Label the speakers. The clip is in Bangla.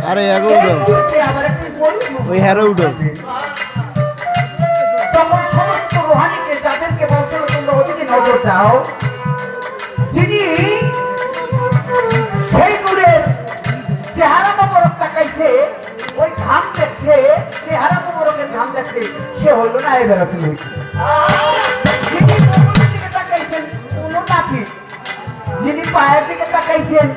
Speaker 1: अरे ওই হ্যারো উঠো
Speaker 2: তখন সমস্ত রোহানিকে যাদেরকে বলতে তোমরা ওদিকে নজর দাও যিনি সেই নূরের চেহারা মোবারক তাকাইছে ওই ঘাম দেখছে চেহারা মোবারকের ঘাম দেখছে সে হলো না এ বেরোতে হয়েছে যিনি তাকাইছেন কোনো নাফিস যিনি পায়ের দিকে তাকাইছেন